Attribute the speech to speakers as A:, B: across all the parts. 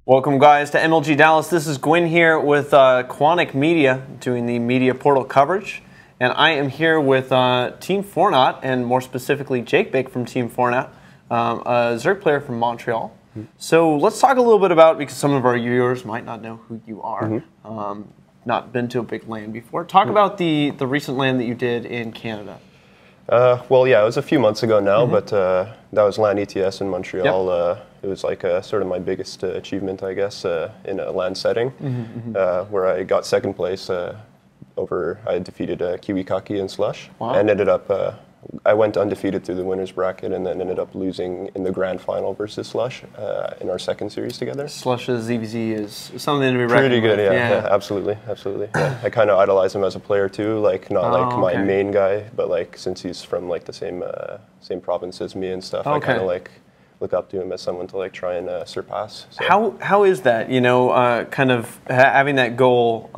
A: Welcome guys to MLG Dallas. This is Gwin here with Quantic Media doing the media portal coverage. And I am here with Team Fortnite, and more specifically JakeBake from Team Fortnite, a Zerg player from Montreal. So let's talk a little bit about, because some of our viewers might not know who you are, not been to a big LAN before. Talk about the recent LAN that you did in Canada.
B: Well, yeah, it was a few months ago now, but that was LAN ETS in Montreal. It was like sort of my biggest achievement, I guess, in a LAN setting, where I got second place I defeated Kiwi Kaki and Slush, and ended up, I went undefeated through the winner's bracket and then ended up losing in the grand final versus Slush in our second series together.
A: Slush's ZVZ is something to be reckoned
B: Pretty good,
A: with.
B: yeah, absolutely. Yeah. I kind of idolize him as a player too, like not like my main guy, but like since he's from like the same province as me and stuff, I kind of like look up to him as someone to like try and surpass. So.
A: How is that, you know, kind of having that goal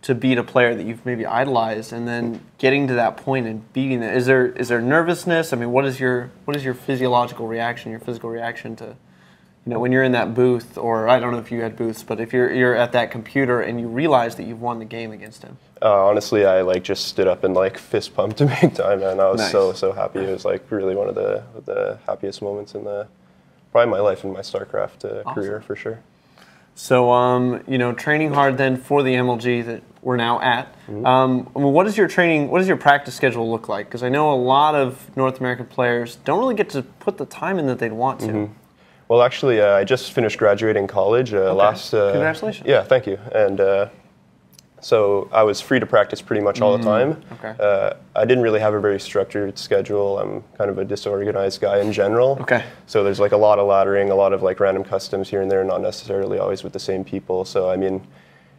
A: to beat a player that you've maybe idolized, and then getting to that point and beating it? Is there nervousness? I mean, what is your physiological reaction, your physical reaction to, you know, when you're in that booth, or I don't know if you had booths, but if you're at that computer and you realize that you've won the game against him?
B: Honestly, I like just stood up and like fist pumped a big time, and I was so happy. It was like really one of the happiest moments in probably my life in my StarCraft career for sure. So, you know, training hard then for the MLG that we're now at. I mean, what does your practice schedule look like? Because I know a lot of North American players don't really get to put the time in that they'd want to. Well, actually, I just finished graduating college last.
A: Congratulations.
B: Yeah, thank you. And so I was free to practice pretty much all the time. I didn't really have a very structured schedule. I'm kind of a disorganized guy in general. So there's like a lot of laddering, a lot of like random customs here and there, not necessarily always with the same people. So I mean,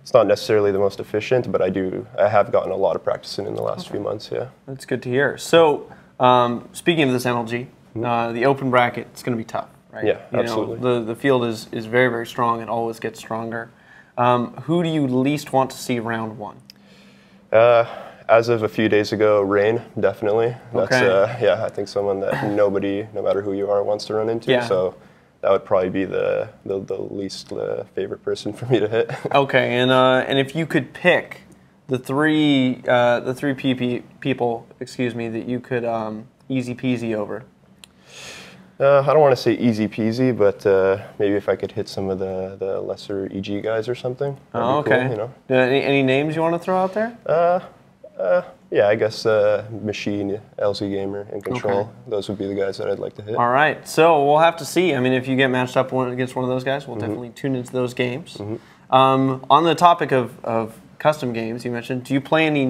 B: it's not necessarily the most efficient, but I have gotten a lot of practice in the last few months. Yeah,
A: that's good to hear. So speaking of this MLG, the open bracket, it's going to be tough, right?
B: Yeah,
A: you
B: absolutely.
A: know, the field is very, very strong. It always gets stronger. Who do you least want to see round one?
B: As of a few days ago, Rain, definitely. That's yeah, I think someone that nobody, no matter who you are, wants to run into. So that would probably be the least favorite person for me to hit.
A: And if you could pick the three people, excuse me, that you could easy peasy over.
B: I don't want to say easy peasy, but maybe if I could hit some of the lesser EG guys or something. That'd be cool, you know?
A: Any names you want to throw out there?
B: Yeah, I guess Machine, LZ Gamer, and Control. Those would be the guys that I'd like to hit.
A: All right, so we'll have to see. I mean, if you get matched up against one of those guys, we'll definitely tune into those games. On the topic of custom games, you mentioned, do you play any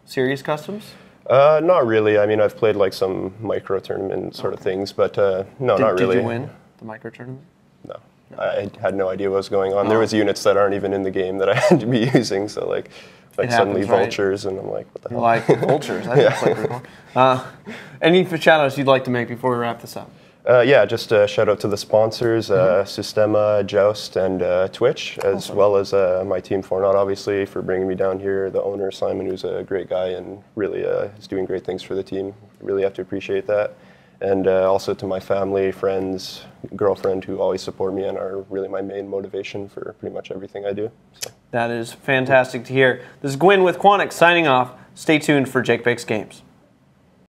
A: serious customs?
B: Not really. I mean, I've played like some micro tournament sort of things, but no, not really.
A: Did you win the micro tournament?
B: No. I had no idea what was going on. There was units that aren't even in the game that I had to be using, so like suddenly vultures, and I'm like, what the hell?
A: Like vultures? I didn't play before. Any shout-outs you'd like to make before we wrap this up?
B: Yeah, just a shout out to the sponsors, Systema, Joust, and Twitch, as well as my team Fortnite, obviously, for bringing me down here. The owner, Simon, who's a great guy and really is doing great things for the team. Really have to appreciate that. And also to my family, friends, girlfriend, who always support me and are really my main motivation for pretty much everything I do. So.
A: That is fantastic to hear. This is Gwin with Quantic signing off. Stay tuned for JakeBake's games.